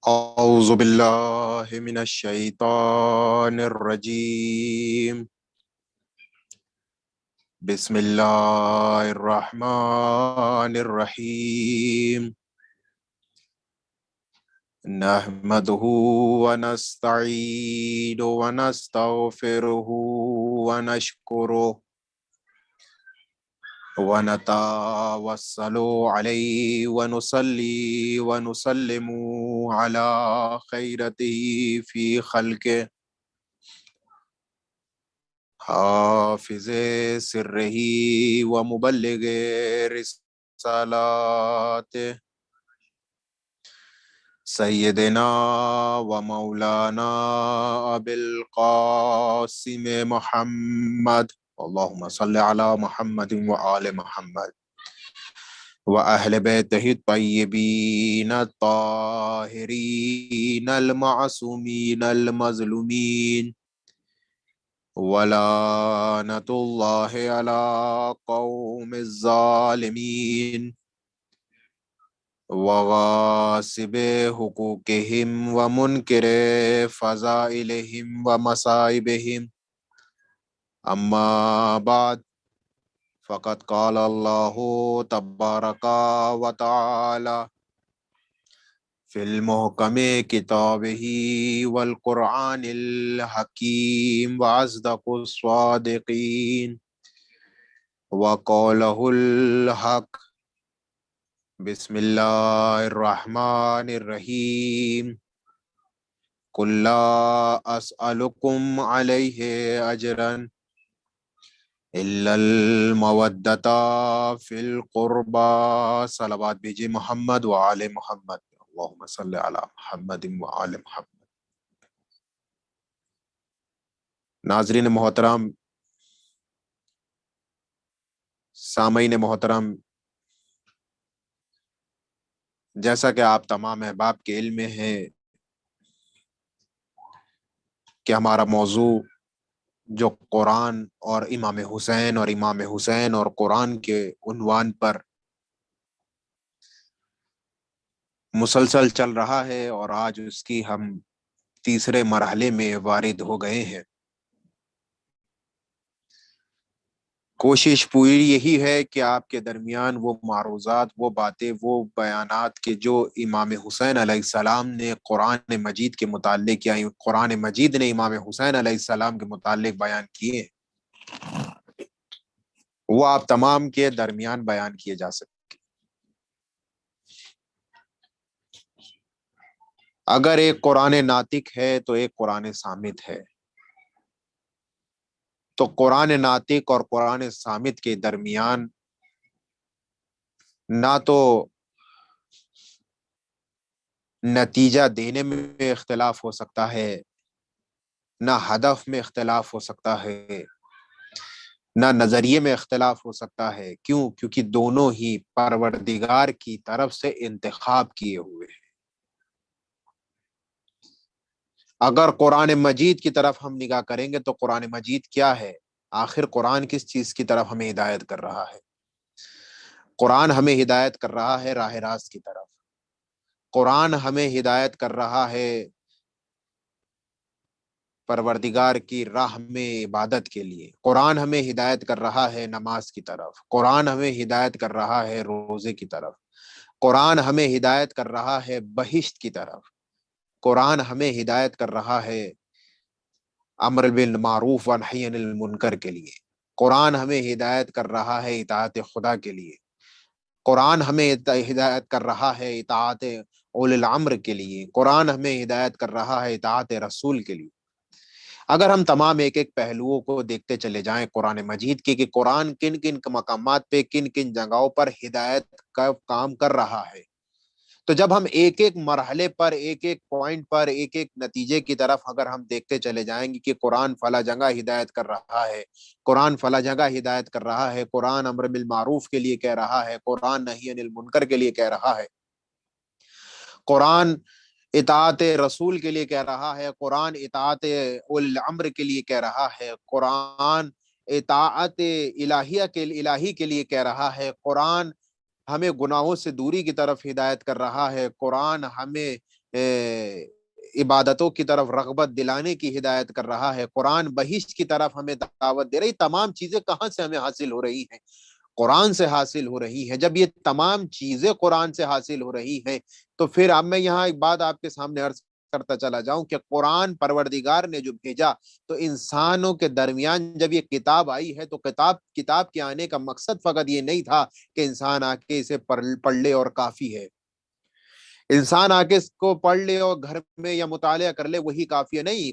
أعوذ بالله من الشيطان الرجيم. بسم الله الرحمن الرحيم. نحمده ونستعينه ونستغفره ونشكره ونتوسل عليه ونصلي ونسلم على خيرته في خلقه حافظ سره ومبلغ رسالاته سیدنا و مولانا ابی القاسم محمد اللهم صل على محمد وآل محمد وأهل بيته الطيبين الطاهرين المعصومين المظلومين ولعنة الله على قوم الظالمين وغاصب حقوقهم ومنكر فضائلهم ومصائبهم. أما بعد، فقد قال الله تبارك وتعالى في المحكم كتابه والقرآن الحكيم وأصدق الصادقين وقوله الحق. بسم الله الرحمن الرحيم. قل لا أسألكم عليه أجرا إلا المودة في القربى. صلوات بھیجئے محمد وآل محمد. اللهم صل على محمد وآل محمد. ناظرین محترم، سامعین محترم، جیسا کہ آپ تمام احباب کے علم میں ہے کہ ہمارا موضوع جو قرآن اور امام حسین اور قرآن کے عنوان پر مسلسل چل رہا ہے، اور آج اس کی ہم تیسرے مرحلے میں وارد ہو گئے ہیں۔ کوشش پوری یہی ہے کہ آپ کے درمیان وہ معروضات، وہ باتیں، وہ بیانات کہ جو امام حسین علیہ السلام نے قرآن مجید کے متعلق یا قرآن مجید نے امام حسین علیہ السلام کے متعلق بیان کیے، وہ آپ تمام کے درمیان بیان کیے جا سکتے۔ اگر ایک قرآن ناطق ہے تو ایک قرآن صامت ہے، تو قرآن ناطق اور قرآن صامت کے درمیان نہ تو نتیجہ دینے میں اختلاف ہو سکتا ہے، نہ ہدف میں اختلاف ہو سکتا ہے، نہ نظریے میں اختلاف ہو سکتا ہے۔ کیوں؟ کیونکہ دونوں ہی پروردگار کی طرف سے انتخاب کیے ہوئے ہیں۔ اگر قرآن مجید کی طرف ہم نگاہ کریں گے تو قرآن مجید کیا ہے؟ آخر قرآن کس چیز کی طرف ہمیں ہدایت کر رہا ہے؟ قرآن ہمیں ہدایت کر رہا ہے راہ راست کی طرف۔ قرآن ہمیں ہدایت کر رہا ہے پروردگار کی راہ میں عبادت کے لیے۔ قرآن ہمیں ہدایت کر رہا ہے نماز کی طرف۔ قرآن ہمیں ہدایت کر رہا ہے روزے کی طرف۔ قرآن ہمیں ہدایت کر رہا ہے بہشت کی طرف۔ قرآن ہمیں ہدایت کر رہا ہے امر بالمعروف و نہی عن المنکر کے لیے۔ قرآن ہمیں ہدایت کر رہا ہے اطاعت خدا کے لیے۔ قرآن ہمیں ہدایت کر رہا ہے اطاعت اولی الامر کے لیے۔ قرآن ہمیں ہدایت کر رہا ہے اطاعت رسول کے لیے۔ اگر ہم تمام ایک ایک پہلوؤں کو دیکھتے چلے جائیں قرآن مجید کے کہ قرآن کن کن مقامات پہ، کن کن جگہوں پر ہدایت کا کام کر رہا ہے، تو جب ہم ایک ایک مرحلے پر، ایک ایک پوائنٹ پر، ایک ایک نتیجے کی طرف اگر ہم دیکھتے چلے جائیں گے کہ قرآن فلاں جگہ ہدایت کر رہا ہے، قرآن فلاں جگہ ہدایت کر رہا ہے، قرآن امر بالمعروف کے لیے کہہ رہا ہے، قرآن نہی عن المنکر کے لیے کہہ رہا ہے، قرآن اطاعت رسول کے لیے کہہ رہا ہے، قرآن اطاعت اولی الامر کے لیے کہہ رہا ہے، قرآن اطاعت الہی کے لیے کہہ رہا ہے، قرآن ہمیں گناہوں سے دوری کی طرف ہدایت کر رہا ہے، قرآن ہمیں عبادتوں کی طرف رغبت دلانے کی ہدایت کر رہا ہے، قرآن بہشت کی طرف ہمیں دعوت دے رہی، تمام چیزیں کہاں سے ہمیں حاصل ہو رہی ہیں؟ قرآن سے حاصل ہو رہی ہے۔ جب یہ تمام چیزیں قرآن سے حاصل ہو رہی ہیں تو پھر اب میں یہاں ایک بات آپ کے سامنے عرض کرتا چلا جاؤں کہ قرآن پروردگار نے جو بھیجا تو انسانوں کے درمیان جب یہ کتاب آئی ہے تو کتاب کے آنے کا مقصد فقط یہ نہیں تھا کہ انسان آ کے اسے پڑھ لے اور کافی ہے، انسان آ کے اس کو پڑھ لے اور گھر میں یا مطالعہ کر لے وہی کافی ہے، نہیں۔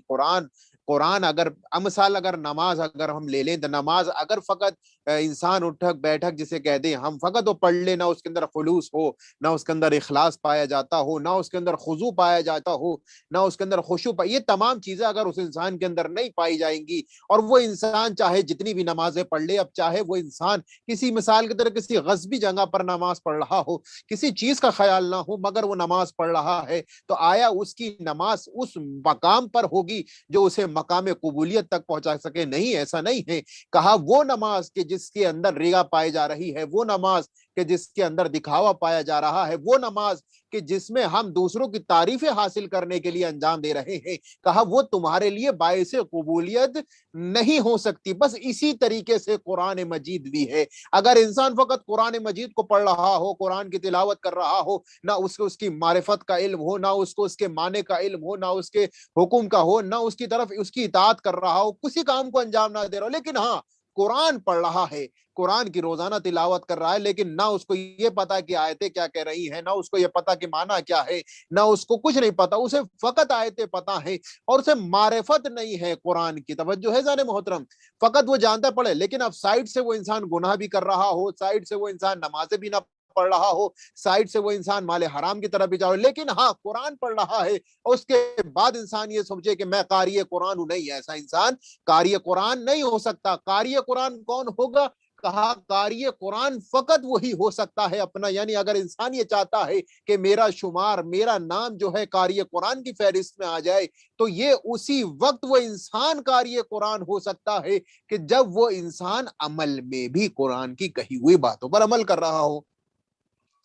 قرآن اگر مثال اگر نماز اگر ہم لے لیں تو نماز اگر فقط انسان اٹھک بیٹھک جسے کہتے ہیں ہم فقط وہ پڑھ لیں، نہ اس کے اندر خلوص ہو، نہ اس کے اندر اخلاص پایا جاتا ہو، نہ اس کے اندر خضوع پایا جاتا ہو، نہ اس کے اندر خشوع یہ تمام چیزیں اگر اس انسان کے اندر نہیں پائی جائیں گی، اور وہ انسان چاہے جتنی بھی نمازیں پڑھ لے، اب چاہے وہ انسان کسی مثال کی طرح کسی غصبی جگہ پر نماز پڑھ رہا ہو، کسی چیز کا خیال نہ ہو مگر وہ نماز پڑھ رہا ہے، تو آیا اس کی نماز اس مقام پر ہوگی جو اسے مقام قبولیت تک پہنچا سکے؟ نہیں، ایسا نہیں ہے۔ کہا وہ نماز کہ جس کے اندر ریا پائی جا رہی ہے، وہ نماز کہ جس کے اندر دکھاوا پایا جا رہا ہے، وہ نماز کہ جس میں ہم دوسروں کی تعریفیں حاصل کرنے کے لیے انجام دے رہے ہیں، کہا وہ تمہارے لیے باعث قبولیت نہیں ہو سکتی۔ بس اسی طریقے سے قرآن مجید بھی ہے۔ اگر انسان فقط قرآن مجید کو پڑھ رہا ہو، قرآن کی تلاوت کر رہا ہو، نہ اس کو اس کی معرفت کا علم ہو، نہ اس کو اس کے معنی کا علم ہو، نہ اس کے حکم کا ہو، نہ اس کی طرف اس کی اطاعت کر رہا ہو، کسی کام کو انجام نہ دے رہا ہو، لیکن ہاں قرآن پڑھ رہا ہے، قرآن کی روزانہ تلاوت کر رہا ہے، لیکن نہ اس کو یہ پتا کہ آیتیں کیا کہہ رہی ہیں، نہ اس کو یہ پتا کہ معنی کیا ہے، نہ اس کو کچھ نہیں پتا، اسے فقط آیتیں پتا ہے اور اسے معرفت نہیں ہے قرآن کی۔ توجہ ہے زان محترم؟ فقط وہ جانتا پڑھے، لیکن اب سائڈ سے وہ انسان گناہ بھی کر رہا ہو، سائڈ سے وہ انسان نمازیں بھی نہ پڑھ رہا ہو، سائڈ سے وہ انسان مال حرام کی طرف بھی جاؤ، لیکن ہاں قرآن پڑھ رہا ہے، اور اس کے بعد انسان یہ سمجھے کہ میں قاری قرآن ہوں۔ نہیں، ایسا انسان قاری قرآن نہیں ہو سکتا۔ قاری قرآن کون ہوگا؟ کہا قاری قرآن فقط وہی ہو سکتا ہے اپنا، یعنی اگر انسان یہ چاہتا ہے کہ میرا شمار، میرا نام جو ہے قاری قرآن کی فہرست میں آ جائے، تو یہ اسی وقت وہ انسان قاری قرآن ہو سکتا ہے کہ جب وہ انسان عمل میں بھی قرآن کی کہی ہوئی باتوں پر عمل کر رہا ہو۔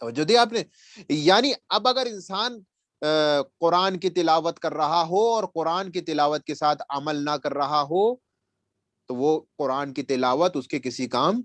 توجہ دی آپ نے؟ یعنی اب اگر انسان قرآن کی تلاوت کر رہا ہو اور قرآن کی تلاوت کے ساتھ عمل نہ کر رہا ہو تو وہ قرآن کی تلاوت اس کے کسی کام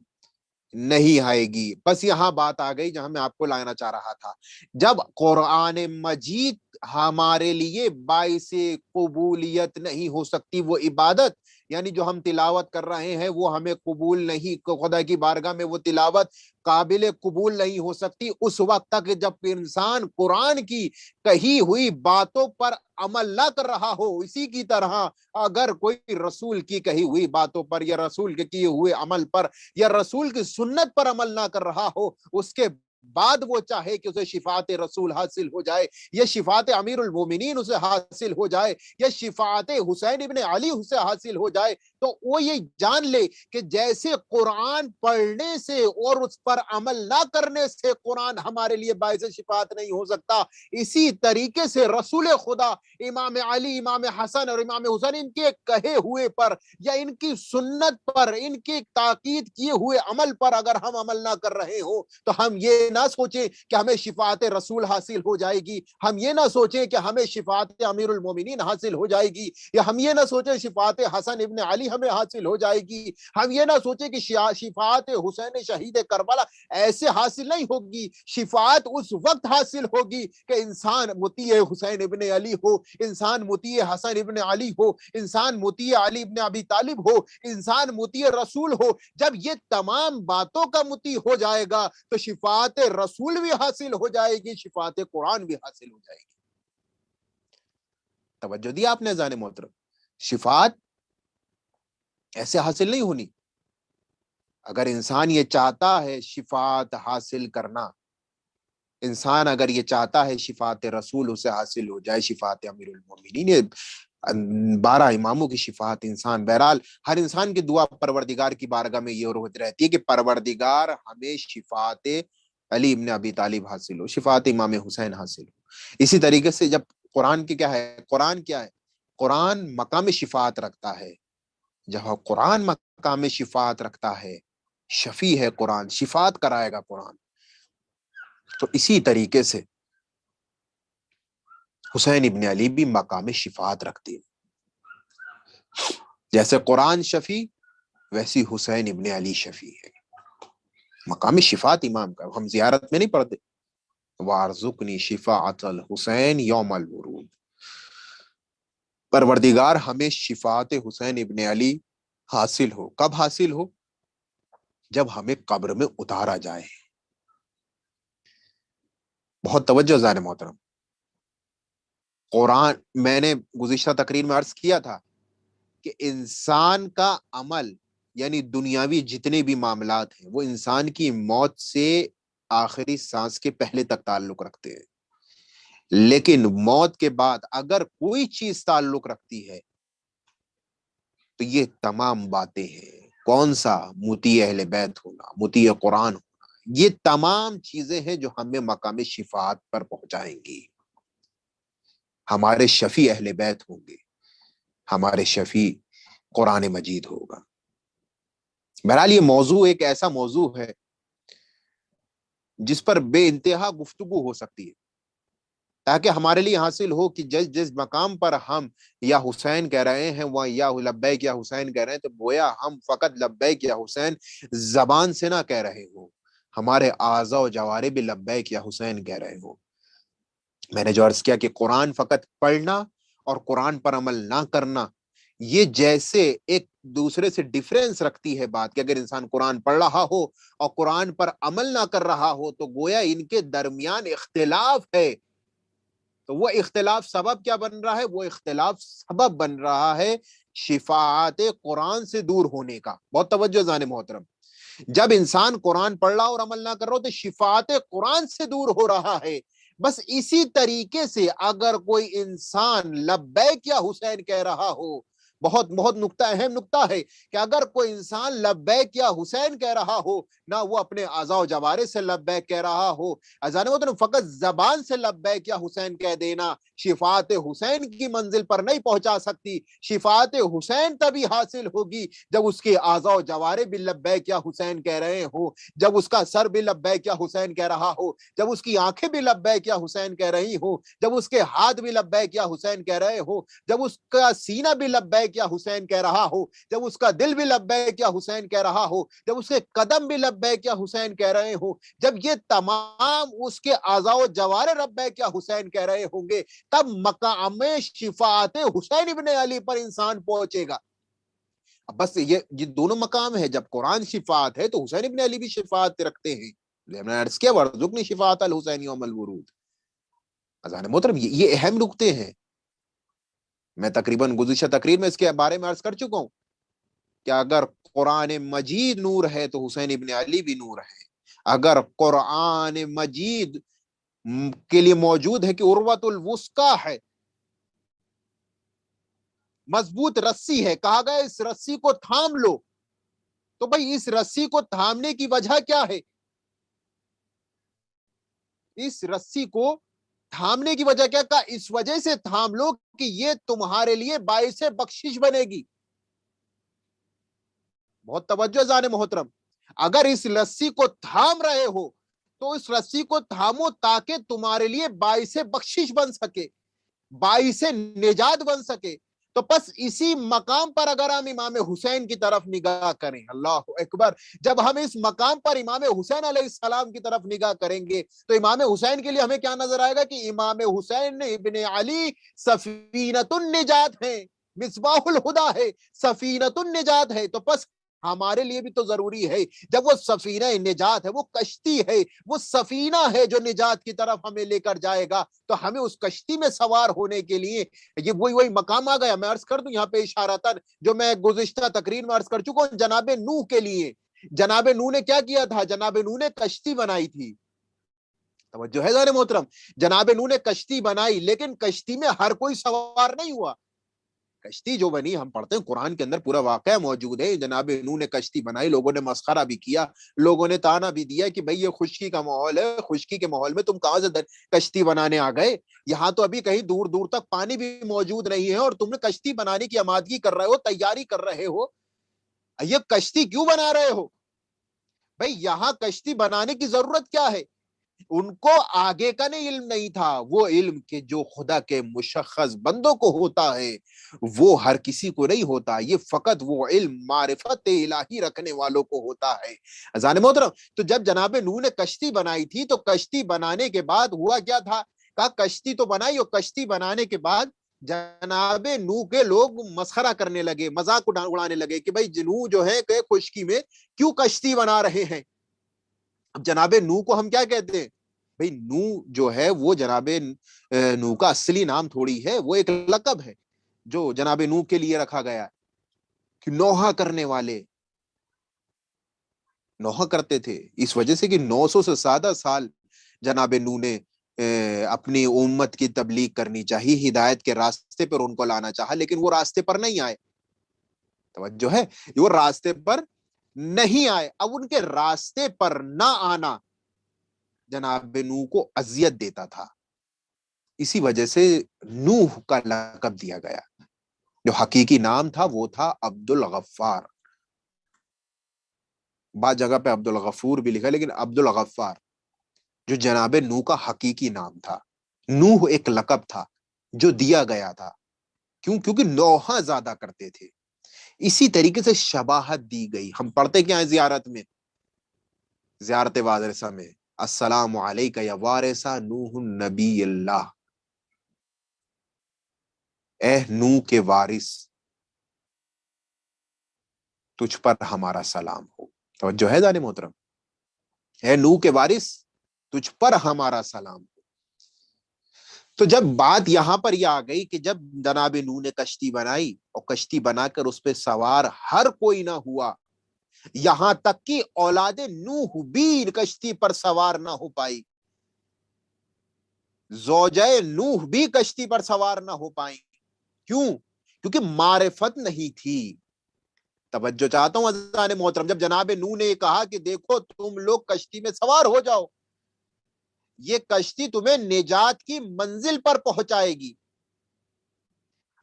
نہیں آئے گی۔ بس یہاں بات آ گئی جہاں میں آپ کو لانا چاہ رہا تھا۔ جب قرآن مجید ہمارے لیے باعث قبولیت نہیں ہو سکتی، وہ عبادت یعنی جو ہم تلاوت کر رہے ہیں وہ ہمیں قبول نہیں، خدا کی بارگاہ میں وہ تلاوت قابل قبول نہیں ہو سکتی اس وقت تک جب انسان قرآن کی کہی ہوئی باتوں پر عمل نہ کر رہا ہو۔ اسی کی طرح اگر کوئی رسول کی کہی ہوئی باتوں پر یا رسول کے کیے ہوئے عمل پر یا رسول کی سنت پر عمل نہ کر رہا ہو، اس کے بعد وہ چاہے کہ اسے شفاعت رسول حاصل ہو جائے یا شفاعت امیر المومنین اسے حاصل ہو جائے یا شفاعت حسین ابن علی اسے حاصل ہو جائے، تو وہ یہ جان لے کہ جیسے قرآن پڑھنے سے اور اس پر عمل نہ کرنے سے قرآن ہمارے لیے باعث شفاعت نہیں ہو سکتا، اسی طریقے سے رسول خدا امام علی، امام حسن اور امام حسین ان کے کہے ہوئے پر یا ان کی سنت پر، ان کی تاکید کیے ہوئے عمل پر اگر ہم عمل نہ کر رہے ہوں تو ہم یہ نہ سوچیں کہ ہمیں شفاعت رسول حاصل ہو جائے گی، ہم یہ نہ سوچیں کہ ہمیں شفاعت امیر المومنین حاصل ہو جائے گی، یا ہم یہ نہ سوچیں شفاعت حسن ابن علی ہمیں حاصل ہو جائے گی، ہم یہ نہ سوچیں کہ شفاعت حسین شہید کربلا ایسے حاصل نہیں ہوگی۔ شفاعت اس وقت حاصل ہوگی کہ انسان مطیع حسین ابن علی ہو، انسان مطیع حسن ابن علی ہو، انسان مطیع علی ابن ابی طالب ہو، انسان مطیع رسول ہو۔ جب یہ تمام باتوں کا مطیع ہو جائے گا تو شفاعت رسول بھی حاصل ہو جائے گی، شفاعت قرآن بھی حاصل ہو جائے گی۔ توجہ دی آپ نے زان محترم؟ شفاعت ایسے حاصل نہیں ہونی۔ اگر انسان یہ چاہتا ہے شفاعت حاصل کرنا، انسان اگر یہ چاہتا ہے شفاعت رسول اسے حاصل ہو جائے، شفاعت امیر المومنین، 12 اماموں کی شفاعت، انسان بہرحال ہر انسان کی دعا پروردگار کی بارگاہ میں یہ رہتی ہے کہ پروردگار ہمیں شفاعت علی ابن ابی طالب حاصل ہو، شفاعت امام حسین حاصل ہو۔ اسی طریقے سے جب قرآن کی کیا ہے، قرآن کیا ہے؟ قرآن مقام شفاعت رکھتا ہے۔ جہاں قرآن مقام شفاعت رکھتا ہے، شفیع ہے قرآن، شفاعت کرائے گا قرآن۔ تو اسی طریقے سے حسین ابن علی بھی مقام شفاعت رکھتے ہیں. جیسے قرآن شفیع ویسی حسین ابن علی شفیع ہے. مقام شفاعت امام کا ہم زیارت میں نہیں پڑھتے وارزقنی شفاعت الحسین یوم الورود. پروردگار ہمیں شفاعت حسین ابن علی حاصل ہو. کب حاصل ہو؟ جب ہمیں قبر میں اتارا جائے. بہت توجہ زائر محترم. قرآن میں نے گزشتہ تقریر میں عرض کیا تھا کہ انسان کا عمل یعنی دنیاوی جتنے بھی معاملات ہیں وہ انسان کی موت سے آخری سانس کے پہلے تک تعلق رکھتے ہیں. لیکن موت کے بعد اگر کوئی چیز تعلق رکھتی ہے تو یہ تمام باتیں ہیں. کون سا؟ مطیع اہل بیت ہونا، مطیع قرآن ہونا. یہ تمام چیزیں ہیں جو ہمیں مقام شفاعت پر پہنچائیں گی. ہمارے شفیع اہل بیت ہوں گے، ہمارے شفیع قرآن مجید ہوگا. بہرحال یہ موضوع ایک ایسا موضوع ہے جس پر بے انتہا گفتگو ہو سکتی ہے، تاکہ ہمارے لیے حاصل ہو کہ جس مقام پر ہم یا حسین کہہ رہے ہیں وہ یا لبیک یا حسین کہہ رہے ہیں تو گویا ہم فقط لبیک یا حسین زبان سے نہ کہہ رہے ہوں، ہمارے اعضاء و جوارح بھی لبیک یا حسین کہہ رہے ہوں. میں نے جو عرض کیا کہ قرآن فقط پڑھنا اور قرآن پر عمل نہ کرنا یہ جیسے ایک دوسرے سے ڈیفرنس رکھتی ہے بات کہ اگر انسان قرآن پڑھ رہا ہو اور قرآن پر عمل نہ کر رہا ہو تو گویا ان کے درمیان اختلاف ہے. تو وہ اختلاف سبب کیا بن رہا ہے؟ وہ اختلاف سبب بن رہا ہے شفاعت قرآن سے دور ہونے کا. بہت توجہ زان محترم. جب انسان قرآن پڑھ رہا اور عمل نہ کر رہا ہو تو شفاعت قرآن سے دور ہو رہا ہے. بس اسی طریقے سے اگر کوئی انسان لبیک یا حسین کہہ رہا ہو، بہت بہت نقطہ اہم نقطہ ہے کہ اگر کوئی انسان لبیک یا حسین کہہ رہا ہو، نہ وہ اپنے اعضاء و جوارح سے لبیک کہہ رہا ہو، فقط زبان سے لبیک یا حسین کہہ دینا شفاعت حسین کی منزل پر نہیں پہنچا سکتی. شفاعت حسین تبھی حاصل ہوگی جب اس کے اعضاء و جوارح بھی لبیک یا حسین کہہ رہے ہو، جب اس کا سر بھی لبیک یا حسین کہہ رہا ہو، جب اس کی آنکھیں بھی لبیک یا حسین کہہ رہی ہو، جب اس کے ہاتھ بھی لبیک یا حسین کہہ رہے ہو، جب اس کا سینہ بھی لبیک یا حسین کہہ رہا ہو، جب اس کا دل بھی لبیک یا حسین کہہ رہا ہو، جب اس کے قدم بھی لبیک یا حسین کہہ رہے ہو، جب یہ تمام اس کے اعضاء و جوارح لبیک یا حسین کہہ رہے ہوں گے تب مقام شفاعت حسین ابن علی پر انسان پہنچے گا. بس یہ دونوں مقام ہے. جب قرآن شفاعت ہے تو حسین ابن علی بھی شفاعت رکھتے ہیں. وَارْزُقْنِی شفاعت الحسین یوم الورود. اذان محترم یہ اہم نقطے ہیں. میں تقریباً گزشتہ تقریر میں اس کے بارے میں عرض کر چکا ہوں کہ اگر قرآن مجید نور ہے تو حسین ابن علی بھی نور ہے. اگر قرآن مجید کے لیے موجود ہے کہ عروۃ الوثقی ہے، مضبوط رسی ہے، کہا گیا اس رسی کو تھام لو، تو بھائی اس رسی کو تھامنے کی وجہ کیا ہے؟ اس رسی کو تھامنے کی وجہ کیا؟ کہا اس وجہ سے تھام لو کہ یہ تمہارے لیے باعث بخشش بنے گی. بہت توجہ زان محترم. اگر اس رسی کو تھام رہے ہو تو اس رسی کو تھامو تاکہ تمہارے لیے باعث بخشش بن سکے، باعث نجات بن سکے. تو بس اسی مقام پر اگر ہم امام حسین کی طرف نگاہ کریں، اللہ اکبر، جب ہم اس مقام پر امام حسین علیہ السلام کی طرف نگاہ کریں گے تو امام حسین کے لیے ہمیں کیا نظر آئے گا کہ امام حسین ابن علی سفینۃ النجات ہے، مصباح الہدی ہے، سفینۃ النجات ہے. تو بس ہمارے لیے بھی تو ضروری ہے، جب وہ سفینہ نجات ہے، وہ کشتی ہے، وہ سفینہ ہے جو نجات کی طرف ہمیں لے کر جائے گا، تو ہمیں اس کشتی میں سوار ہونے کے لیے یہ وہی مقام آ گیا. میں عرض کر دوں یہاں پہ اشارتاً جو میں گزشتہ تقریر میں عرض کر چکا ہوں، جناب نوح کے لیے. جناب نوح نے کیا کیا تھا؟ جناب نوح نے کشتی بنائی تھی. توجہ ہے ذرا محترم. جناب نوح نے کشتی بنائی لیکن کشتی میں ہر کوئی سوار نہیں ہوا. کشتی جو بنی، ہم پڑھتے ہیں قرآن کے اندر پورا واقعہ موجود ہے. جناب نوح نے کشتی بنائی، لوگوں نے مسخرہ بھی کیا، لوگوں نے تانا بھی دیا کہ بھئی یہ خشکی کا ماحول ہے، خشکی کے ماحول میں تم کہاں سے کشتی بنانے آ گئے؟ یہاں تو ابھی کہیں دور دور تک پانی بھی موجود نہیں ہے اور تم نے کشتی بنانے کی آمادگی کر رہے ہو، تیاری کر رہے ہو. یہ کشتی کیوں بنا رہے ہو؟ بھئی یہاں کشتی بنانے کی ضرورت کیا ہے؟ ان کو آگے کا نہیں علم نہیں تھا، وہ علم کہ جو خدا کے مشخص بندوں کو ہوتا ہے وہ ہر کسی کو نہیں ہوتا، یہ فقط وہ علم معرفت الہی رکھنے والوں کو ہوتا ہے۔ اذان محترم، تو جب جناب نوح نے کشتی بنائی تھی تو کشتی بنانے کے بعد ہوا کیا تھا؟ کہا کشتی تو بنائی، اور کشتی بنانے کے بعد جناب نوح کے لوگ مسخرہ کرنے لگے، مذاق اڑانے لگے کہ بھائی نوح جو ہے کہ خشکی میں کیوں کشتی بنا رہے ہیں؟ اب جناب نوح کو ہم کیا کہتے ہیں؟ بھئی نوح جو ہے وہ جناب نوح کا اصلی نام تھوڑی ہے، وہ ایک لقب ہے جو جناب نوح کے لیے رکھا گیا کہ نوحہ کرنے والے، نوحہ کرتے تھے اس وجہ سے کہ 900 سے زیادہ سال جناب نوح نے اپنی امت کی تبلیغ کرنی چاہیے، ہدایت کے راستے پر ان کو لانا چاہا، لیکن وہ راستے پر نہیں آئے۔ توجہ ہے، وہ راستے پر نہیں آئے۔ اب ان کے راستے پر نہ آنا جناب نوح کو اذیت دیتا تھا، اسی وجہ سے نوح کا لقب دیا گیا۔ جو حقیقی نام تھا وہ تھا عبد الغفار، بعض جگہ پہ عبد الغفور بھی لکھا، لیکن عبد الغفار جو جناب نوح کا حقیقی نام تھا۔ نوح ایک لقب تھا جو دیا گیا تھا، کیونکہ نوحہ زیادہ کرتے تھے، اسی طریقے سے شباہت دی گئی۔ ہم پڑھتے کیا ہیں زیارت میں، زیارت وارثہ میں، السلام علیکہ یا وارثہ نوح النبی اللہ، اے نوح کے وارث تجھ پر ہمارا سلام ہو۔ توجہ ہے جان محترم، اے نوح کے وارث تجھ پر ہمارا سلام ہو۔ تو جب بات یہاں پر یہ آ گئی کہ جب جناب نوح نے کشتی بنائی اور کشتی بنا کر اس پہ سوار ہر کوئی نہ ہوا، یہاں تک کہ اولاد نوح بھی کشتی پر سوار نہ ہو پائی، زوجہ نوح بھی کشتی پر سوار نہ ہو پائیں۔ کیوں؟ کیونکہ معرفت نہیں تھی۔ توجہ چاہتا ہوں عزیزان محترم، جب جناب نوح نے کہا کہ دیکھو تم لوگ کشتی میں سوار ہو جاؤ، یہ کشتی تمہیں نجات کی منزل پر پہنچائے گی،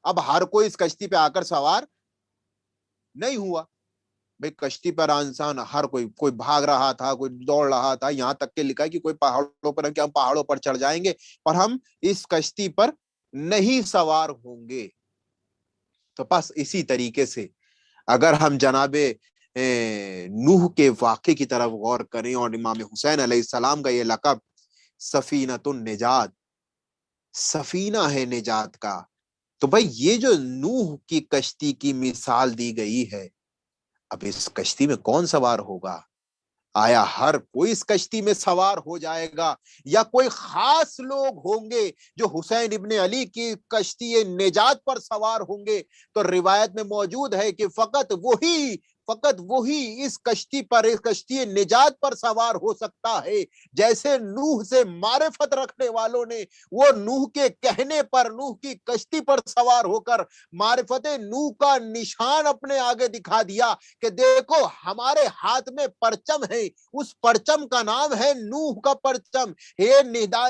اب ہر کوئی اس کشتی پہ آ کر سوار نہیں ہوا۔ بھئی کشتی پر انسان ہر کوئی بھاگ رہا تھا، کوئی دوڑ رہا تھا، یہاں تک کہ لکھا ہے کہ کوئی پہاڑوں پر، کہ ہم پہاڑوں پر چڑھ جائیں گے اور ہم اس کشتی پر نہیں سوار ہوں گے۔ تو بس اسی طریقے سے اگر ہم جناب نوح کے واقعے کی طرف غور کریں، اور امام حسین علیہ السلام کا یہ لقب سفینۃ النجات، سفینہ ہے نجات کا، تو بھائی یہ جو نوح کی کشتی کی مثال دی گئی ہے، اب اس کشتی میں کون سوار ہوگا؟ آیا ہر کوئی اس کشتی میں سوار ہو جائے گا، یا کوئی خاص لوگ ہوں گے جو حسین ابن علی کی کشتی نجات پر سوار ہوں گے؟ تو روایت میں موجود ہے کہ فقط وہی اس کشتی پر، اس کشتی نجات پر سوار ہو سکتا ہے۔ جیسے نوح سے معرفت رکھنے والوں نے وہ نوح کے کہنے پر نوح کی کشتی پر سوار ہو کر معرفت نوح کا نشان اپنے آگے دکھا دیا کہ دیکھو ہمارے ہاتھ میں پرچم ہے، اس پرچم کا نام ہے نوح کا پرچم۔ یہ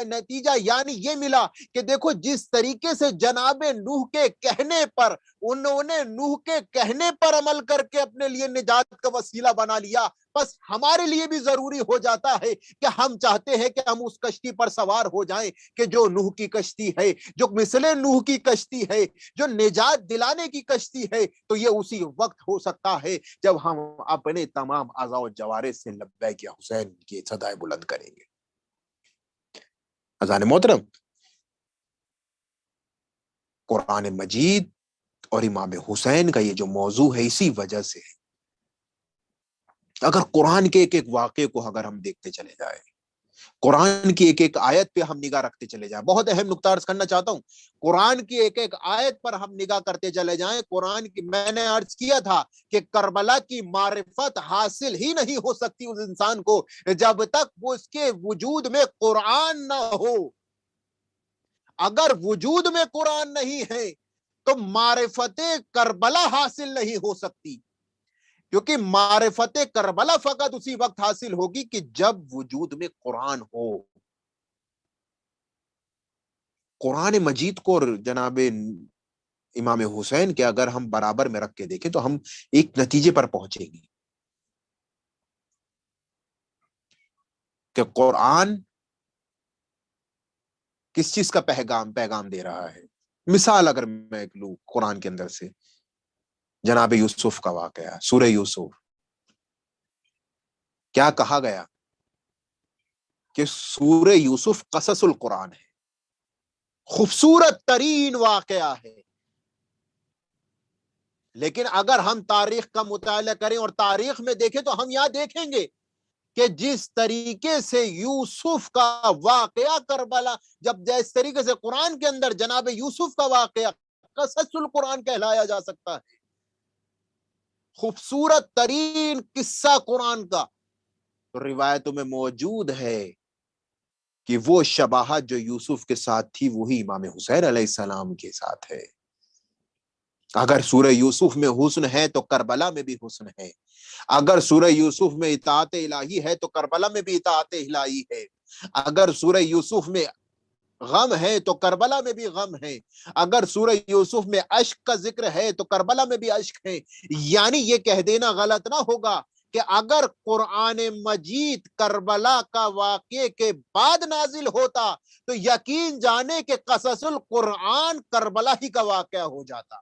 نتیجہ یعنی یہ ملا کہ دیکھو جس طریقے سے جناب نوح کے کہنے پر، انہوں نے نوح کے کہنے پر عمل کر کے اپنے لیے نجات کا وسیلہ بنا لیا، بس ہمارے لیے بھی ضروری ہو جاتا ہے کہ ہم چاہتے ہیں کہ ہم اس کشتی پر سوار ہو جائیں کہ جو نوح کی کشتی ہے، جو مثل نوح کی کشتی ہے، جو نجات دلانے کی کشتی ہے۔ تو یہ اسی وقت ہو سکتا ہے جب ہم اپنے تمام اعضاء و جوارح سے لبیک یا حسین کی صدائے بلند کریں گے۔ اذان محترم، قرآن مجید اور امام حسین کا یہ جو موضوع ہے اسی وجہ سے ہے۔ اگر قرآن کے ایک ایک واقعے کو اگر ہم دیکھتے چلے جائیں، قرآن کی ایک ایک آیت پہ ہم نگاہ رکھتے چلے جائیں، بہت اہم نقطہ عرض کرنا چاہتا ہوں، قرآن کی ایک ایک آیت پر ہم نگاہ کرتے چلے جائیں، قرآن کی، میں نے عرض کیا تھا کہ کربلا کی معرفت حاصل ہی نہیں ہو سکتی اس انسان کو جب تک وہ اس کے وجود میں قرآن نہ ہو۔ اگر وجود میں قرآن نہیں ہے تو معرفت کربلا حاصل نہیں ہو سکتی، کیونکہ معرفت کربلا فقط اسی وقت حاصل ہوگی کہ جب وجود میں قرآن ہو۔ قرآن مجید کو اور جناب امام حسین کے اگر ہم برابر میں رکھ کے دیکھیں تو ہم ایک نتیجے پر پہنچیں گے کہ قرآن کس چیز کا پیغام دے رہا ہے؟ مثال اگر میں ایک لوں قرآن کے اندر سے، جناب یوسف کا واقعہ، سورہ یوسف، کیا کہا گیا کہ سورہ یوسف قصص القرآن ہے، خوبصورت ترین واقعہ ہے۔ لیکن اگر ہم تاریخ کا مطالعہ کریں اور تاریخ میں دیکھیں تو ہم یہاں دیکھیں گے کہ جس طریقے سے یوسف کا واقعہ کربلا، جس طریقے سے قرآن کے اندر جناب یوسف کا واقعہ قصص القرآن کہلایا جا سکتا ہے، خوبصورت ترین قصہ قرآن کا، تو روایتوں میں موجود ہے کہ وہ شباہت جو یوسف کے ساتھ تھی وہی امام حسین علیہ السلام کے ساتھ ہے۔ اگر سورہ یوسف میں حسن ہے تو کربلا میں بھی حسن ہے، اگر سورہ یوسف میں اطاعت الہی ہے تو کربلا میں بھی اطاعت الہی ہے، اگر سورہ یوسف میں غم ہے تو کربلا میں بھی غم ہے، اگر سورہ یوسف میں اشک کا ذکر ہے تو کربلا میں بھی اشک ہے۔ یعنی یہ کہہ دینا غلط نہ ہوگا کہ اگر قرآن مجید کربلا کا واقعے کے بعد نازل ہوتا تو یقین جانے کہ قصص القرآن کربلا ہی کا واقعہ ہو جاتا۔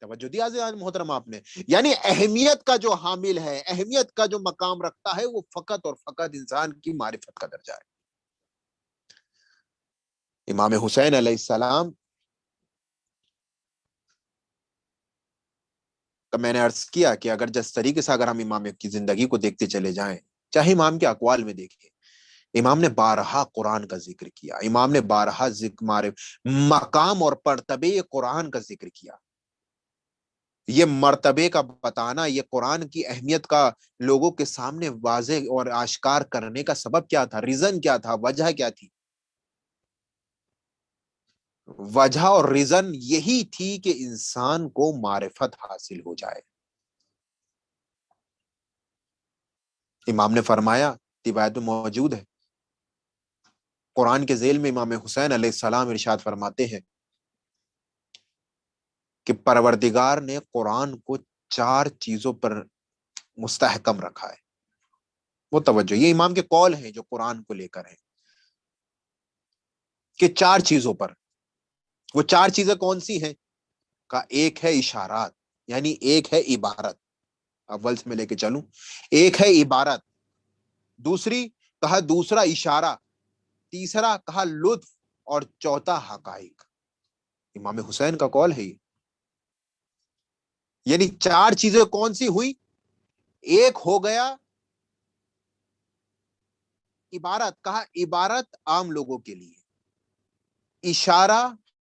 توجہ دیا محترم آپ نے؟ یعنی اہمیت کا جو حامل ہے، اہمیت کا جو مقام رکھتا ہے، وہ فقط اور فقط انسان کی معرفت کا درجہ ہے۔ امام حسین علیہ السلام کا میں نے عرض کیا کہ اگر جس طریقے سے اگر ہم امام کی زندگی کو دیکھتے چلے جائیں، چاہے امام کے اقوال میں دیکھیں، امام نے بارہا قرآن کا ذکر کیا، امام نے بارہا مقام اور مرتبے قرآن کا ذکر کیا۔ یہ مرتبے کا بتانا، یہ قرآن کی اہمیت کا لوگوں کے سامنے واضح اور آشکار کرنے کا سبب کیا تھا، ریزن کیا تھا، وجہ کیا تھی؟ وجہ اور ریزن یہی تھی کہ انسان کو معرفت حاصل ہو جائے۔ امام نے فرمایا، روایت میں موجود ہے، قرآن کے ذیل میں امام حسین علیہ السلام ارشاد فرماتے ہیں کہ پروردگار نے قرآن کو 4 چیزوں پر مستحکم رکھا ہے۔ وہ توجہ، یہ امام کے قول ہیں جو قرآن کو لے کر ہیں، کہ 4 چیزوں پر۔ وہ 4 چیزیں کون سی ہیں؟ کا ایک ہے اشارات، یعنی ایک ہے عبارت، اول سے میں لے کے چلوں، ایک ہے عبارت، دوسری کہا دوسرا اشارہ، تیسرا کہا لطف، اور چوتھا حقائق۔ امام حسین کا قول ہے یہ۔ یعنی 4 چیزیں کون سی ہوئی؟ ایک ہو گیا عبارت، کہا عبارت عام لوگوں کے لیے، اشارہ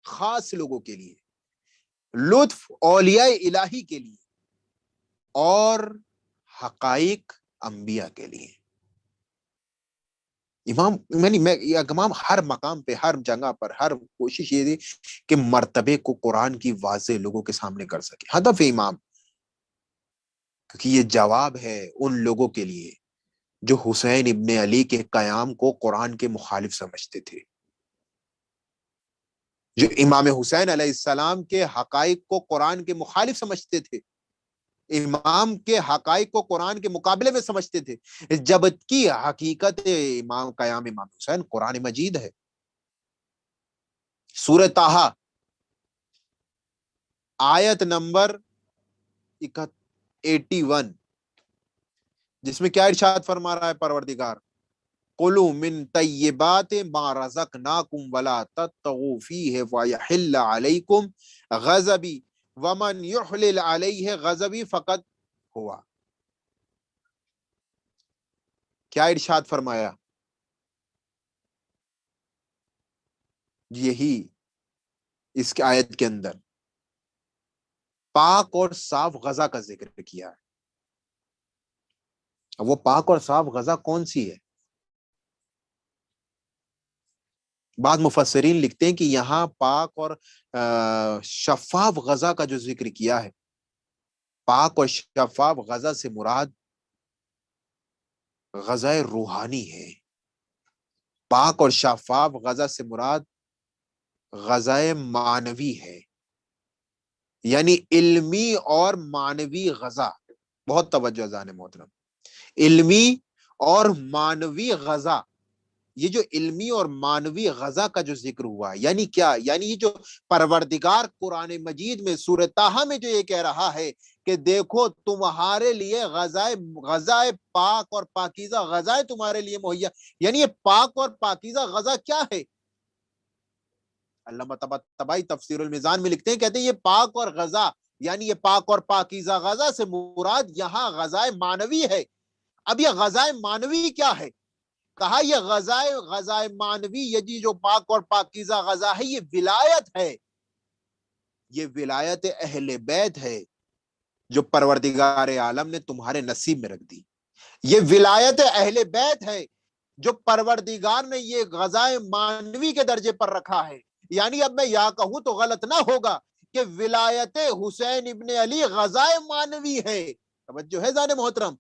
خاص لوگوں کے لیے، لطف اولیاء الہی کے لیے، اور حقائق انبیاء کے لیے۔ امام ہر مقام پہ، ہر جگہ پر، ہر کوشش یہ تھی کہ مرتبے کو قرآن کی واضح لوگوں کے سامنے کر سکے۔ ہدف امام، کیونکہ یہ جواب ہے ان لوگوں کے لیے جو حسین ابن علی کے قیام کو قرآن کے مخالف سمجھتے تھے، جو امام حسین علیہ السلام کے حقائق کو قرآن کے مخالف سمجھتے تھے، امام کے حقائق کو قرآن کے مقابلے میں سمجھتے تھے، جبکہ حقیقت قیام امام حسین قرآن مجید ہے۔ سورہ طٰہٰ آیت نمبر 81، جس میں کیا ارشاد فرما رہا ہے پروردگار؟ قُلُوا مِن طَيِّبَاتِ مَا رَزَقْنَاكُمْ وَلَا تَطْغُوا فِيهِ فَيَحِلَّ عَلَيْكُمْ غَضَبِي وَمَنْ يُحْلِلْ عَلَيْهِ غَضَبِي فَقَدْ ہوا۔ کیا ارشاد فرمایا؟ یہی اس کی آیت کے اندر پاک اور صاف غذا کا ذکر کیا ہے۔ وہ پاک اور صاف غذا کون سی ہے؟ بعض مفسرین لکھتے ہیں کہ یہاں پاک اور شفاف غذا کا جو ذکر کیا ہے، پاک اور شفاف غذا سے مراد غذا روحانی ہے، پاک اور شفاف غذا سے مراد غذا معنوی ہے، یعنی علمی اور معنوی غذا۔ بہت توجہ اذان محترم، علمی اور معنوی غذا، یہ جو علمی اور مانوی غزا کا جو ذکر ہوا، یعنی کیا؟ یعنی یہ جو پروردگار قرآن مجید میں سورہ طٰہٰ میں جو یہ کہہ رہا ہے کہ دیکھو تمہارے لیے غذائے پاک اور پاکیزہ غذائیں تمہارے لیے مہیا، یعنی یہ پاک اور پاکیزہ غذا کیا ہے؟ علامہ طباطبائی تفسیر المیزان میں لکھتے ہیں، کہتے ہیں یہ پاک اور غذا، یعنی یہ پاک اور پاکیزہ غذا سے مراد یہاں غذائے مانوی ہے۔ اب یہ غذائے مانوی کیا ہے؟ کہا یہ غذائے مانوی، یہ جو پاک اور پاکیزہ غذا ہے، یہ ولایت ہے، یہ ولایت اہل بیت ہے جو پروردگار عالم نے تمہارے نصیب میں رکھ دی۔ یہ ولایت اہل بیت ہے جو پروردگار نے یہ غذائے مانوی کے درجے پر رکھا ہے۔ یعنی اب میں یا کہوں تو غلط نہ ہوگا کہ ولایت حسین ابن علی غذائے مانوی ہے۔ توجہ ہے ذان محترم،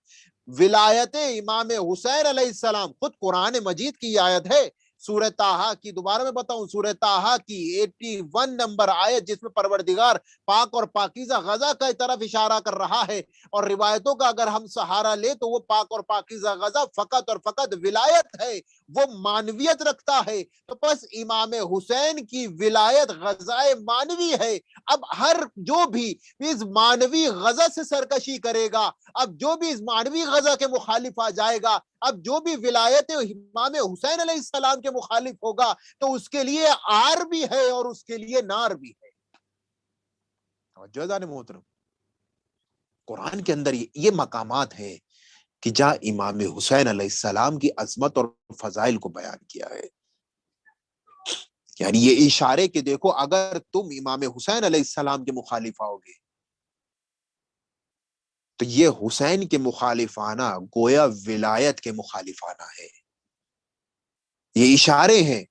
ولایت امام حسین علیہ السلام خود قرآن مجید کی آیت ہے، سورہ طٰہٰ کی، دوبارہ میں بتاؤں، سورہ طٰہٰ کی 81 نمبر آیت، جس میں پروردگار پاک اور پاکیزہ غذا کا طرف اشارہ کر رہا ہے۔ اور روایتوں کا اگر ہم سہارا لے تو وہ پاک اور پاکیزہ غذا فقط اور فقط ولایت ہے، وہ مانویت رکھتا ہے۔ تو پس امام حسین کی ولایت غذائے مانوی ہے۔ اب ہر جو بھی اس مانوی غذا سے سرکشی کرے گا، اب جو بھی اس مانوی غذا کے مخالف آ جائے گا، اب جو بھی ولایت امام حسین علیہ السلام کے مخالف ہوگا، تو اس کے لیے آر بھی ہے اور اس کے لیے نار بھی ہے۔ توجہ محترم، قرآن کے اندر یہ مقامات ہیں کہ جہاں امام حسین علیہ السلام کی عظمت اور فضائل کو بیان کیا ہے۔ یعنی یہ اشارے کہ دیکھو اگر تم امام حسین علیہ السلام کے مخالف آؤ گے تو یہ حسین کے مخالفانہ گویا ولایت کے مخالفانہ ہے۔ یہ اشارے ہیں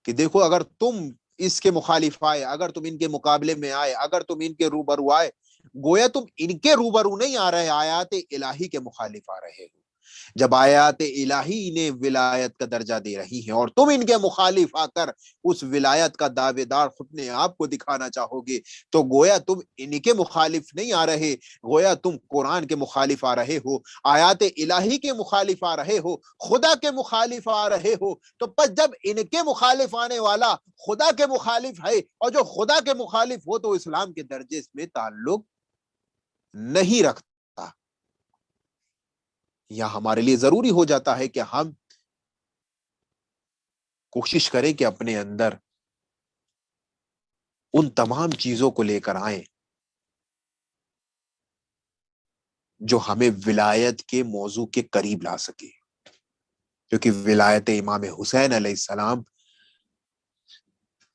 کہ دیکھو اگر تم اس کے مخالف آئے، اگر تم ان کے مقابلے میں آئے، اگر تم ان کے روبرو آئے، گویا تم ان کے روبرو نہیں آ رہے، آیات الہی کے مخالف آ رہے ہو۔ جب آیات الہی انہیں ولایت کا درجہ دے رہی ہیں اور تم ان کے مخالف آ کر اس ولایت کا دعوے دار اپنے آپ کو دکھانا چاہو گے، تو گویا تم ان کے مخالف نہیں آ رہے، گویا تم قرآن کے مخالف آ رہے ہو، آیات الہی کے مخالف آ رہے ہو، خدا کے مخالف آ رہے ہو۔ تو پس جب ان کے مخالف آنے والا خدا کے مخالف ہے، اور جو خدا کے مخالف ہو تو اسلام کے درجے میں تعلق نہیں رکھتا۔ یا ہمارے لیے ضروری ہو جاتا ہے کہ ہم کوشش کریں کہ اپنے اندر ان تمام چیزوں کو لے کر آئیں جو ہمیں ولایت کے موضوع کے قریب لا سکے، کیونکہ ولایت امام حسین علیہ السلام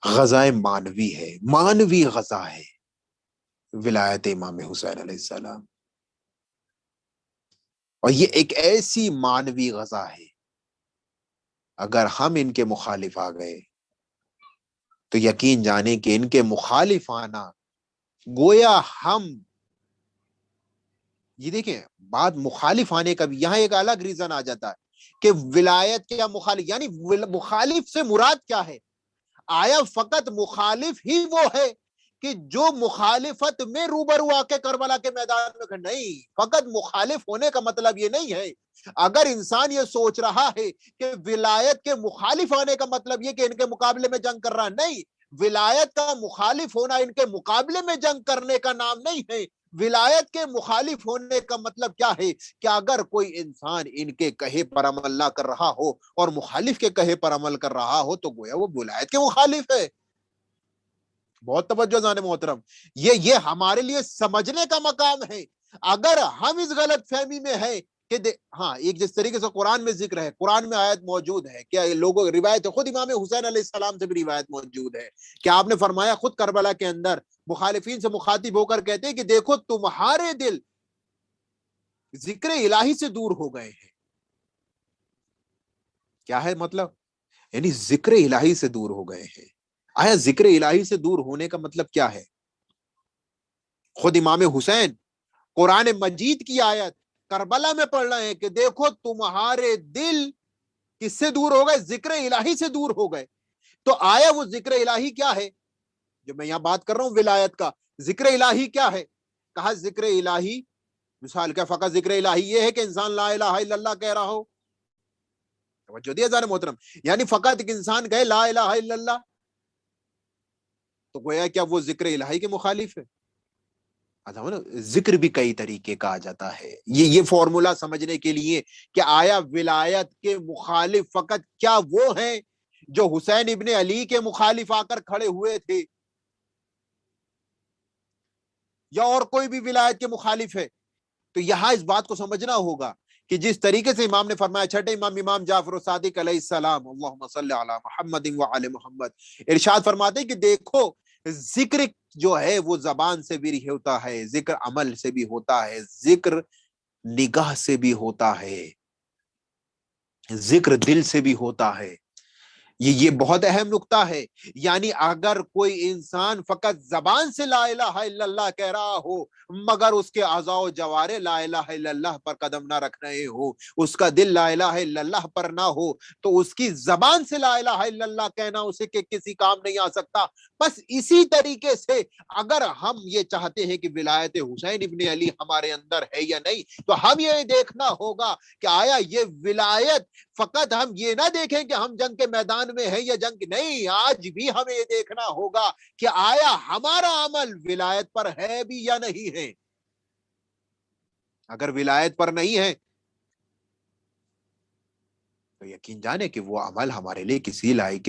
غزائے مانوی ہے، مانوی غزا ہے ولایت امام حسین علیہ السلام، اور یہ ایک ایسی مانوی غزا ہے اگر ہم ان کے مخالف آ گئے تو یقین جانے کہ ان کے مخالف آنا گویا ہم، یہ دیکھیں بات مخالف آنے کا بھی یہاں ایک الگ ریزن آ جاتا ہے کہ ولایت کیا مخالف، یعنی مخالف سے مراد کیا ہے؟ آیا فقط مخالف ہی وہ ہے کہ جو مخالفت میں روبرو آ کے کربلا کے میدان میں نہیں، فقط مخالف ہونے کا مطلب یہ نہیں ہے۔ اگر انسان یہ سوچ رہا ہے کہ ولایت کے مخالف آنے کا مطلب یہ کہ ان کے مقابلے میں جنگ کر رہا، نہیں، ولایت کا مخالف ہونا ان کے مقابلے میں جنگ کرنے کا نام نہیں ہے۔ ولایت کے مخالف ہونے کا مطلب کیا ہے کہ اگر کوئی انسان ان کے کہے پر عمل نہ کر رہا ہو اور مخالف کے کہے پر عمل کر رہا ہو تو گویا وہ ولایت کے مخالف ہے۔ بہت توجہ ذان محترم، یہ ہمارے لیے سمجھنے کا مقام ہے۔ اگر ہم اس غلط فہمی میں ہے کہ ہاں ایک جس طریقے سے قرآن میں ذکر ہے، قرآن میں آیت موجود ہے، کیا لوگوں روایت خود امام حسین علیہ السلام سے بھی روایت موجود ہے کہ آپ نے فرمایا خود کربلا کے اندر مخالفین سے مخاطب ہو کر کہتے ہیں کہ دیکھو تمہارے دل ذکر الہی سے دور ہو گئے ہیں۔ کیا ہے مطلب؟ یعنی ذکر الہی سے دور ہو گئے ہیں۔ آیا ذکر الہی سے دور ہونے کا مطلب کیا ہے؟ خود امام حسین قرآن مجید کی آیت کربلا میں پڑھ رہے ہیں کہ دیکھو تمہارے دل کس سے دور ہو گئے؟ ذکر الہی سے دور ہو گئے۔ تو آیا وہ ذکر الہی کیا ہے جو میں یہاں بات کر رہا ہوں ولایت کا؟ ذکر الہی کیا ہے؟ کہا ذکر الہی مثال کیا؟ فقط ذکر الہی یہ ہے کہ انسان لا الہ الا اللہ کہہ رہا ہو؟ توجہ دیا ذرا محترم. یعنی فقط ایک انسان کہے لا الہ الا اللہ تو گویا کیا وہ ذکر الہی کے مخالف ہے؟ ذکر بھی کئی طریقے کا آ جاتا ہے. یہ فارمولا سمجھنے کے لیے کہ آیا ولایت کے مخالف فقط کیا وہ ہیں جو حسین ابن علی کے مخالف آ کر کھڑے ہوئے تھے، یا اور کوئی بھی ولایت کے مخالف ہے؟ تو یہاں اس بات کو سمجھنا ہوگا کہ جس طریقے سے امام نے فرمایا، چھٹے امام امام جعفر صادق علیہ السلام اللہم صلی علی محمد وعلی محمد، ارشاد فرماتے ہیں کہ دیکھو ذکر جو ہے وہ زبان سے بھی ہوتا ہے، ذکر عمل سے بھی ہوتا ہے، ذکر نگاہ سے بھی ہوتا ہے، ذکر دل سے بھی ہوتا ہے. یہ بہت اہم نقطہ ہے. یعنی اگر کوئی انسان فقط زبان سے لا الہ الا اللہ کہہ رہا ہو مگر اس کے اعضاء و جوارح لا الہ الا اللہ پر قدم نہ رکھ رہے ہو، اس کا دل لا الہ الا اللہ پر نہ ہو، تو اس کی زبان سے لا الہ الا اللہ کہنا اسے کہ کسی کام نہیں آ سکتا. بس اسی طریقے سے اگر ہم یہ چاہتے ہیں کہ ولایت حسین ابن علی ہمارے اندر ہے یا نہیں، تو ہم یہ دیکھنا ہوگا کہ آیا یہ ولایت فقط ہم یہ نہ دیکھیں کہ ہم جنگ کے میدان میں ہے یا جنگ نہیں، آج بھی ہمیں یہ دیکھنا ہوگا کہ آیا ہمارا عمل ولایت پر ہے بھی یا نہیں ہے. اگر ولایت پر نہیں ہے تو یقین جانے کہ وہ عمل ہمارے لیے کسی لائق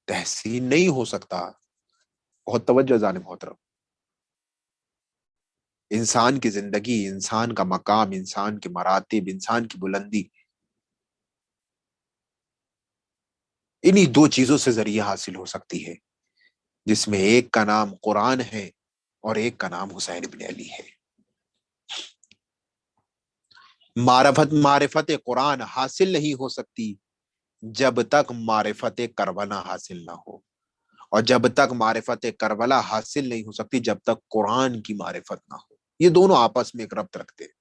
تحسین نہیں ہو سکتا. بہت توجہ جانے محترم. انسان کی زندگی، انسان کا مقام، انسان کی مراتب، انسان کی بلندی انہی دو چیزوں سے ذریعہ حاصل ہو سکتی ہے، جس میں ایک کا نام قرآن ہے اور ایک کا نام حسین ابن علی ہے. معرفت قرآن حاصل نہیں ہو سکتی جب تک معرفت کربلا حاصل نہ ہو، اور جب تک معرفت کربلا حاصل نہیں ہو سکتی جب تک قرآن کی معرفت نہ ہو. یہ دونوں آپس میں ایک ربط رکھتے ہیں.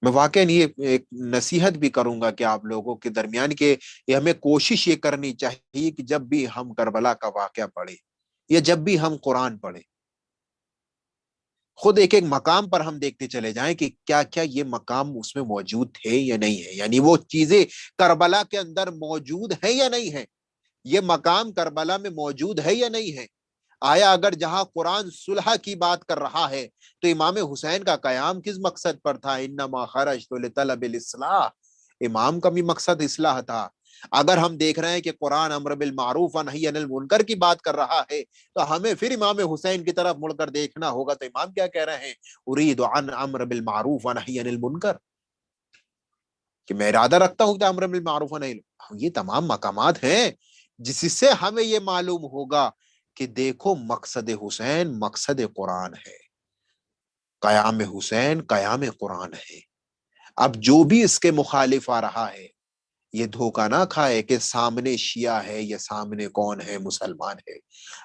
میں واقعا یہ ایک نصیحت بھی کروں گا کہ آپ لوگوں کے درمیان کہ ہمیں کوشش یہ کرنی چاہیے کہ جب بھی ہم کربلا کا واقعہ پڑھیں یا جب بھی ہم قرآن پڑھیں، خود ایک ایک مقام پر ہم دیکھتے چلے جائیں کہ کیا کیا یہ مقام اس میں موجود تھے یا نہیں ہے. یعنی وہ چیزیں کربلا کے اندر موجود ہیں یا نہیں ہے، یہ مقام کربلا میں موجود ہے یا نہیں ہے. آیا اگر جہاں قرآن صلح کی بات کر رہا ہے تو امام حسین کا قیام کس مقصد پر تھا؟ انما خرجت لطلب الاصلاح، امام کا بھی مقصد اصلاح تھا. اگر ہم دیکھ رہے ہیں کہ قرآن امر بالمعروف و نہی عن المنکر کی بات کر رہا ہے تو ہمیں پھر امام حسین کی طرف مڑ کر دیکھنا ہوگا. تو امام کیا کہہ رہے ہیں؟ ارید عن امر بالمعروف و نہی عن المنکر، کہ میں ارادہ رکھتا ہوں کہ امر بالمعروف و نہی. یہ تمام مقامات ہیں جس سے ہمیں یہ معلوم ہوگا کہ دیکھو مقصد حسین مقصد قرآن ہے، قیام حسین قیام قرآن ہے. اب جو بھی اس کے مخالف آ رہا ہے یہ دھوکہ نہ کھائے کہ سامنے شیعہ ہے یا سامنے کون ہے، مسلمان ہے.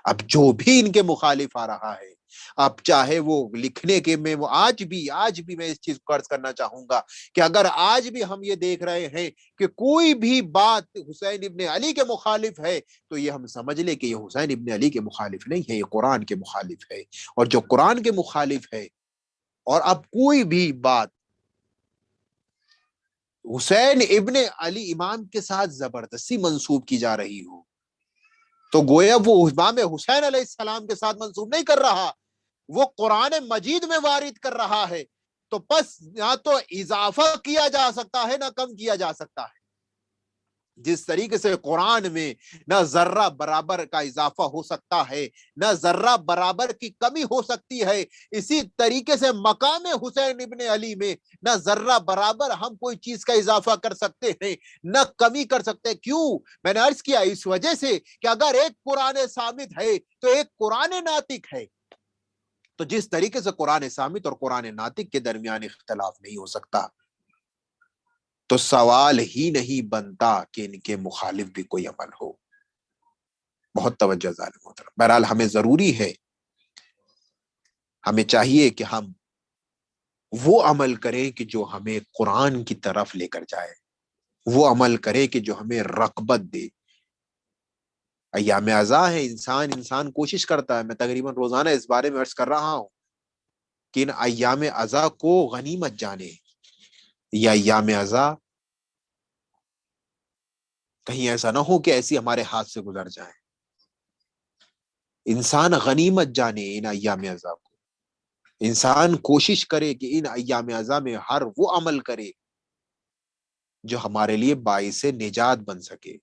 اب جو بھی ان کے مخالف آ رہا ہے، اب چاہے وہ لکھنے کے میں وہ آج بھی میں اس چیز کو عرض کرنا چاہوں گا کہ اگر آج بھی ہم یہ دیکھ رہے ہیں کہ کوئی بھی بات حسین ابن علی کے مخالف ہے تو یہ ہم سمجھ لیں کہ یہ حسین ابن علی کے مخالف نہیں ہے، یہ قرآن کے مخالف ہے. اور جو قرآن کے مخالف ہے اور اب کوئی بھی بات حسین ابن علی امام کے ساتھ زبردستی منسوب کی جا رہی ہو تو گویا وہ امام حسین علیہ السلام کے ساتھ منسوب نہیں کر رہا، وہ قرآن مجید میں وارد کر رہا ہے. تو پس نہ تو اضافہ کیا جا سکتا ہے نہ کم کیا جا سکتا ہے. جس طریقے سے قرآن میں نہ ذرہ برابر کا اضافہ ہو سکتا ہے نہ ذرہ برابر کی کمی ہو سکتی ہے، اسی طریقے سے مقام حسین ابن علی میں نہ ذرہ برابر ہم کوئی چیز کا اضافہ کر سکتے ہیں نہ کمی کر سکتے. کیوں؟ میں نے عرض کیا اس وجہ سے کہ اگر ایک قرآن صامت ہے تو ایک قرآن ناطق ہے. تو جس طریقے سے قرآن صامت اور قرآن ناطق کے درمیان اختلاف نہیں ہو سکتا تو سوال ہی نہیں بنتا کہ ان کے مخالف بھی کوئی عمل ہو. بہت توجہ ظالم محترم. بہرحال ہمیں ضروری ہے، ہمیں چاہیے کہ ہم وہ عمل کریں کہ جو ہمیں قرآن کی طرف لے کر جائے، وہ عمل کرے کہ جو ہمیں رغبت دے. ایام ازاں ہے، انسان کوشش کرتا ہے، میں تقریباً روزانہ اس بارے میں عرض کر رہا ہوں کہ ان ایام ازاں کو غنیمت جانے، یا ایام ازا کہیں ایسا نہ ہو کہ ایسی ہمارے ہاتھ سے گزر جائیں. انسان غنیمت جانے ان ایام ازا کو. انسان کوشش کرے کہ ان ایام ازا میں ہر وہ عمل کرے جو ہمارے لیے باعث نجات بن سکے.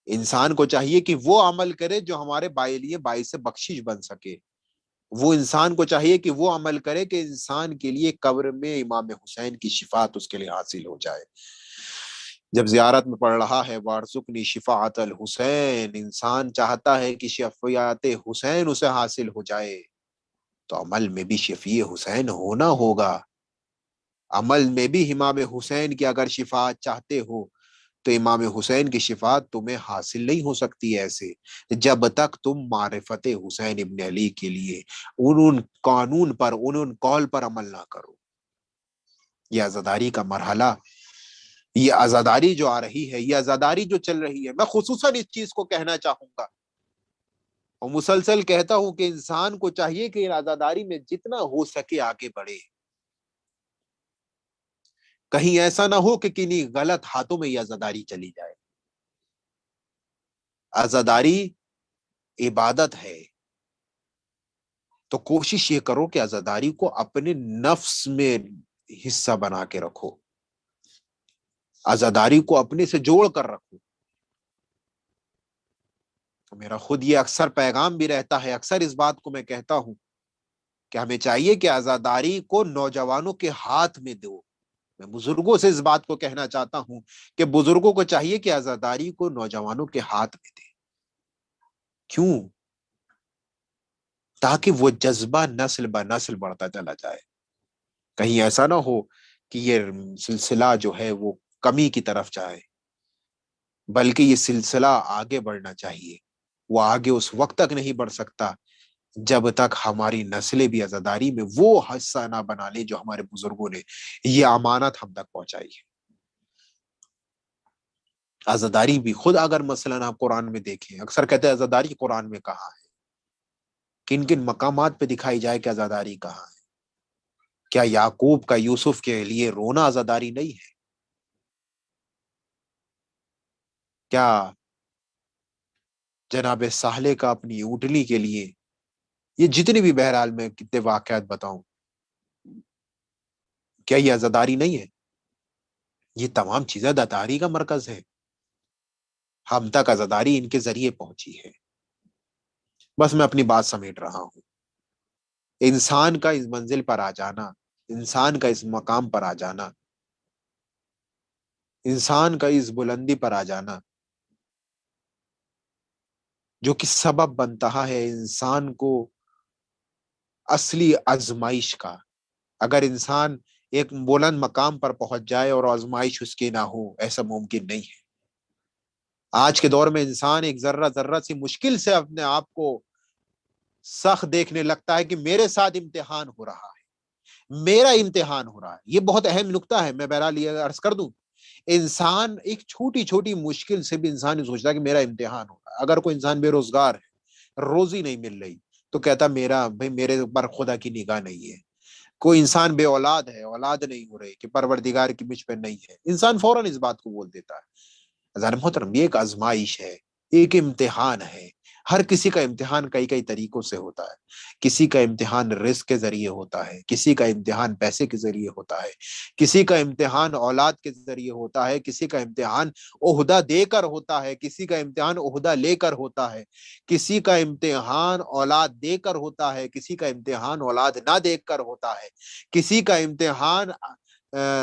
انسان کو چاہیے کہ وہ عمل کرے جو ہمارے لیے باعث بخشش بن سکے. وہ انسان کو چاہیے کہ وہ عمل کرے کہ انسان کے لیے قبر میں امام حسین کی شفاعت اس کے لیے حاصل ہو جائے. جب زیارت میں پڑھ رہا ہے وارزقنی شفاعت الحسین، انسان چاہتا ہے کہ شفاعت حسین اسے حاصل ہو جائے، تو عمل میں بھی شفیع حسین ہونا ہوگا. عمل میں بھی امام حسین کی اگر شفاعت چاہتے ہو تو امام حسین کی شفاعت تمہیں حاصل نہیں ہو سکتی ایسے جب تک تم معرفت حسین ابن علی کے لیے ان قانون پر ان قول پر عمل نہ کرو. یہ عزاداری کا مرحلہ، یہ عزاداری جو آ رہی ہے، یہ عزاداری جو چل رہی ہے، میں خصوصاً اس چیز کو کہنا چاہوں گا اور مسلسل کہتا ہوں کہ انسان کو چاہیے کہ عزاداری میں جتنا ہو سکے آگے بڑھے. کہیں ایسا نہ ہو کہ کنہیں غلط ہاتھوں میں یہ عزاداری چلی جائے. عزاداری عبادت ہے تو کوشش یہ کرو کہ عزاداری کو اپنے نفس میں حصہ بنا کے رکھو، عزاداری کو اپنے سے جوڑ کر رکھو. تو میرا خود یہ اکثر پیغام بھی رہتا ہے، اکثر اس بات کو میں کہتا ہوں کہ ہمیں چاہیے کہ عزاداری کو نوجوانوں کے ہاتھ میں دو. میں بزرگوں سے اس بات کو کہنا چاہتا ہوں کہ بزرگوں کو چاہیے کہ عزاداری کو نوجوانوں کے ہاتھ میں دے. کیوں؟ تاکہ وہ جذبہ نسل بہ نسل بڑھتا چلا جائے. کہیں ایسا نہ ہو کہ یہ سلسلہ جو ہے وہ کمی کی طرف جائے، بلکہ یہ سلسلہ آگے بڑھنا چاہیے. وہ آگے اس وقت تک نہیں بڑھ سکتا جب تک ہماری نسلیں بھی عزاداری میں وہ حصہ نہ بنا لے جو ہمارے بزرگوں نے یہ امانت ہم تک پہنچائی ہے. عزاداری بھی خود اگر مثلاً آپ قرآن میں دیکھیں، اکثر کہتے ہیں عزاداری قرآن میں کہاں ہے، کن کن مقامات پہ دکھائی جائے کہ عزاداری کہاں ہے. کیا یعقوب کا یوسف کے لیے رونا عزاداری نہیں ہے؟ کیا جناب صالح کا اپنی اونٹنی کے لیے، یہ جتنے بھی بہرحال میں کتنے واقعات بتاؤں، کیا یہ عزاداری نہیں ہے؟ یہ تمام چیزیں عزاداری کا مرکز ہے. ہم تک عزاداری ان کے ذریعے پہنچی ہے. بس میں اپنی بات سمیٹ رہا ہوں. انسان کا اس منزل پر آ جانا، انسان کا اس مقام پر آ جانا، انسان کا اس بلندی پر آ جانا جو کہ سبب بنتا ہے انسان کو اصلی آزمائش کا. اگر انسان ایک بلند مقام پر پہنچ جائے اور آزمائش اس کی نہ ہو، ایسا ممکن نہیں ہے. آج کے دور میں انسان ایک ذرہ ذرہ سی مشکل سے اپنے آپ کو سخت دیکھنے لگتا ہے کہ میرے ساتھ امتحان ہو رہا ہے، میرا امتحان ہو رہا ہے. یہ بہت اہم نکتہ ہے، میں بہرحال یہ عرض کر دوں. انسان ایک چھوٹی چھوٹی مشکل سے بھی انسان یہ سوچتا ہے کہ میرا امتحان ہو رہا ہے. اگر کوئی انسان بے روزگار ہے، روزی نہیں مل رہی، تو کہتا میرے اوپر خدا کی نگاہ نہیں ہے. کوئی انسان بے اولاد ہے، اولاد نہیں ہو رہی کہ پروردگار کی مجھ پہ نہیں ہے، انسان فوراً اس بات کو بول دیتا ہے. ذرا محترم، یہ ایک آزمائش ہے، ایک امتحان ہے. ہر کسی کا امتحان کئی کئی طریقوں سے ہوتا ہے. کسی کا امتحان رزق کے ذریعے ہوتا ہے، کسی کا امتحان پیسے کے ذریعے ہوتا ہے، کسی کا امتحان اولاد کے ذریعے ہوتا ہے، کسی کا امتحان عہدہ دے کر ہوتا ہے، کسی کا امتحان عہدہ لے کر ہوتا ہے، کسی کا امتحان اولاد دے کر ہوتا ہے، کسی کا امتحان اولاد نہ دے کر ہوتا ہے، کسی کا امتحان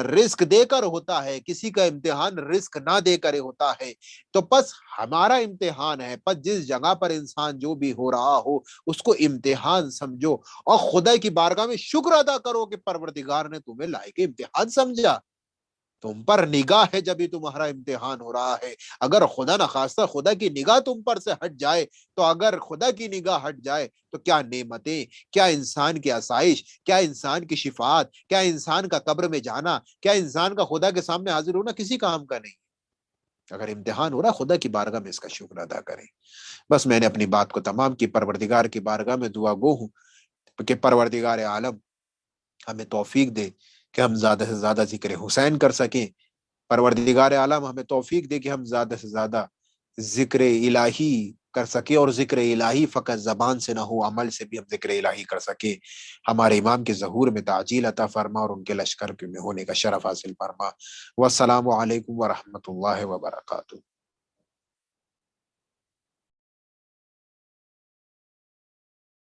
رزق دے کر ہوتا ہے، کسی کا امتحان رزق نہ دے کر ہوتا ہے. تو بس ہمارا امتحان ہے. بس جس جگہ پر انسان جو بھی ہو رہا ہو اس کو امتحان سمجھو اور خدا کی بارگاہ میں شکر ادا کرو کہ پروردگار نے تمہیں لائق امتحان سمجھا. تم پر نگاہ ہے جب ہی تمہارا امتحان ہو رہا ہے. اگر خدا نخواستہ خدا کی نگاہ تم پر سے ہٹ جائے، تو اگر خدا کی نگاہ ہٹ جائے تو کیا نعمتیں، کیا انسان کی آسائش، کیا انسان کی شفاعت، کیا انسان کا قبر میں جانا، کیا انسان کا خدا کے سامنے حاضر ہونا کسی کام کا نہیں. اگر امتحان ہو رہا خدا کی بارگاہ میں اس کا شکر ادا کریں. بس میں نے اپنی بات کو تمام کی. پروردگار کی بارگاہ میں دعا گو ہوں کہ پروردگار عالم ہمیں توفیق دے کہ ہم زیادہ سے زیادہ ذکر حسین کر سکیں۔ پروردگار عالم ہمیں توفیق دے کہ ہم زیادہ سے زیادہ ذکر الہی کر سکے، اور ذکر الہی فقط زبان سے نہ ہو، عمل سے بھی ہم ذکر الہی کر سکے۔ ہمارے امام کے ظہور میں تعجیل عطا فرما، اور ان کے لشکر میں ہونے کا شرف حاصل فرما۔ والسلام علیکم ورحمۃ اللہ وبرکاتہ۔